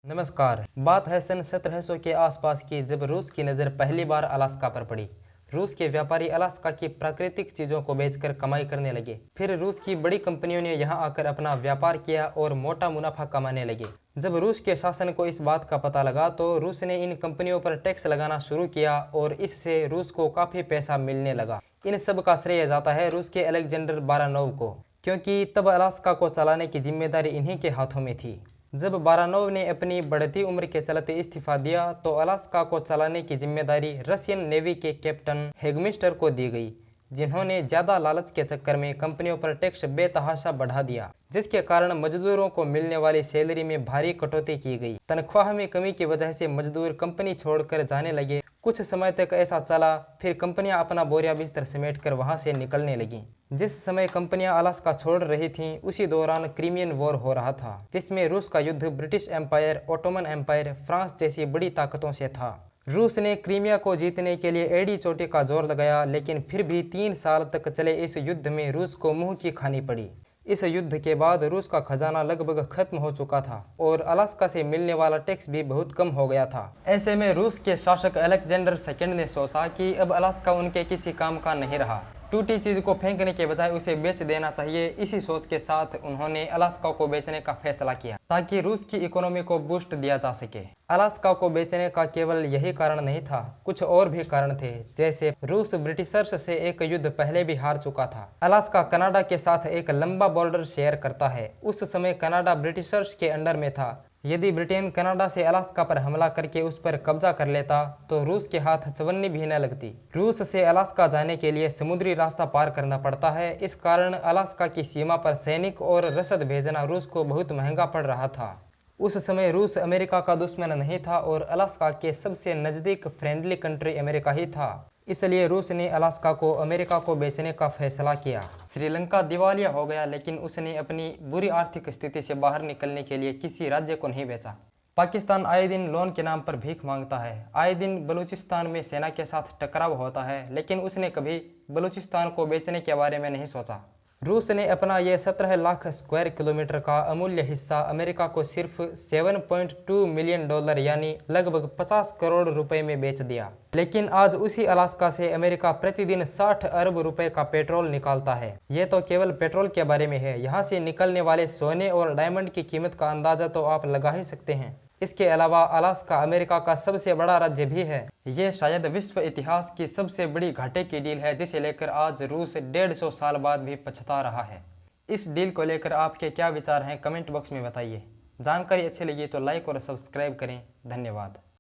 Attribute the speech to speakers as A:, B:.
A: नमस्कार। बात है सन 1700 के आसपास की, जब रूस की नज़र पहली बार अलास्का पर पड़ी। रूस के व्यापारी अलास्का की प्राकृतिक चीज़ों को बेचकर कमाई करने लगे। फिर रूस की बड़ी कंपनियों ने यहाँ आकर अपना व्यापार किया और मोटा मुनाफा कमाने लगे। जब रूस के शासन को इस बात का पता लगा तो रूस ने इन कंपनियों पर टैक्स लगाना शुरू किया और इससे रूस को काफ़ी पैसा मिलने लगा। इन सब का श्रेय जाता है रूस के अलेक्जेंडर बारानोव को, क्योंकि तब अलास्का को चलाने की जिम्मेदारी इन्हीं के हाथों में थी। जब बारानोव ने अपनी बढ़ती उम्र के चलते इस्तीफा दिया तो अलास्का को चलाने की जिम्मेदारी रशियन नेवी के कैप्टन हेगमिस्टर को दी गई, जिन्होंने ज्यादा लालच के चक्कर में कंपनियों पर टैक्स बेतहाशा बढ़ा दिया, जिसके कारण मजदूरों को मिलने वाली सैलरी में भारी कटौती की गई। तनख्वाह में कमी की वजह से मजदूर कंपनी छोड़कर जाने लगे। कुछ समय तक ऐसा चला, फिर कंपनियां अपना बोरिया बिस्तर समेटकर वहां से निकलने लगीं। जिस समय कंपनियां अलास्का छोड़ रही थीं, उसी दौरान क्रीमियन वॉर हो रहा था, जिसमें रूस का युद्ध British empire, Ottoman empire, France जैसी बड़ी ताकतों से था। रूस ने क्रीमिया को जीतने के लिए एड़ी चोटी का जोर लगाया, लेकिन फिर भी 3 साल तक चले इस युद्ध में रूस को मुंह की खानी पड़ी। इस युद्ध के बाद रूस का खजाना लगभग खत्म हो चुका था और अलास्का से मिलने वाला टैक्स भी बहुत कम हो गया था। ऐसे में रूस के शासक अलेक्जेंडर सेकंड ने सोचा कि अब अलास्का उनके किसी काम का नहीं रहा, टूटी चीज को फेंकने के बजाय उसे बेच देना चाहिए। इसी सोच के साथ उन्होंने अलास्का को बेचने का फैसला किया ताकि रूस की इकोनॉमी को बूस्ट दिया जा सके। अलास्का को बेचने का केवल यही कारण नहीं था, कुछ और भी कारण थे। जैसे रूस ब्रिटिशर्स से एक युद्ध पहले भी हार चुका था। अलास्का कनाडा के साथ एक लंबा बॉर्डर शेयर करता है। उस समय कनाडा ब्रिटिशर्स के अंडर में था। यदि ब्रिटेन कनाडा से अलास्का पर हमला करके उस पर कब्जा कर लेता तो रूस के हाथ चवन्नी भी न लगती। रूस से अलास्का जाने के लिए समुद्री रास्ता पार करना पड़ता है। इस कारण अलास्का की सीमा पर सैनिक और रसद भेजना रूस को बहुत महंगा पड़ रहा था। उस समय रूस अमेरिका का दुश्मन नहीं था और अलास्का के सबसे नज़दीक फ्रेंडली कंट्री अमेरिका ही था। इसलिए रूस ने अलास्का को अमेरिका को बेचने का फैसला किया। श्रीलंका दिवालिया हो गया, लेकिन उसने अपनी बुरी आर्थिक स्थिति से बाहर निकलने के लिए किसी राज्य को नहीं बेचा। पाकिस्तान आए दिन लोन के नाम पर भीख मांगता है। आए दिन बलूचिस्तान में सेना के साथ टकराव होता है, लेकिन उसने कभी बलूचिस्तान को बेचने के बारे में नहीं सोचा। रूस ने अपना ये 17 लाख स्क्वायर किलोमीटर का अमूल्य हिस्सा अमेरिका को सिर्फ $7.2 मिलियन यानी लगभग 50 करोड़ रुपए में बेच दिया। लेकिन आज उसी अलास्का से अमेरिका प्रतिदिन 60 अरब रुपए का पेट्रोल निकालता है। ये तो केवल पेट्रोल के बारे में है। यहाँ से निकलने वाले सोने और डायमंड की कीमत का अंदाजा तो आप लगा ही सकते हैं। इसके अलावा अलास्का अमेरिका का सबसे बड़ा राज्य भी है। ये शायद विश्व इतिहास की सबसे बड़ी घाटे की डील है, जिसे लेकर आज रूस 150 साल बाद भी पछता रहा है। इस डील को लेकर आपके क्या विचार हैं, कमेंट बॉक्स में बताइए। जानकारी अच्छी लगी तो लाइक और सब्सक्राइब करें। धन्यवाद।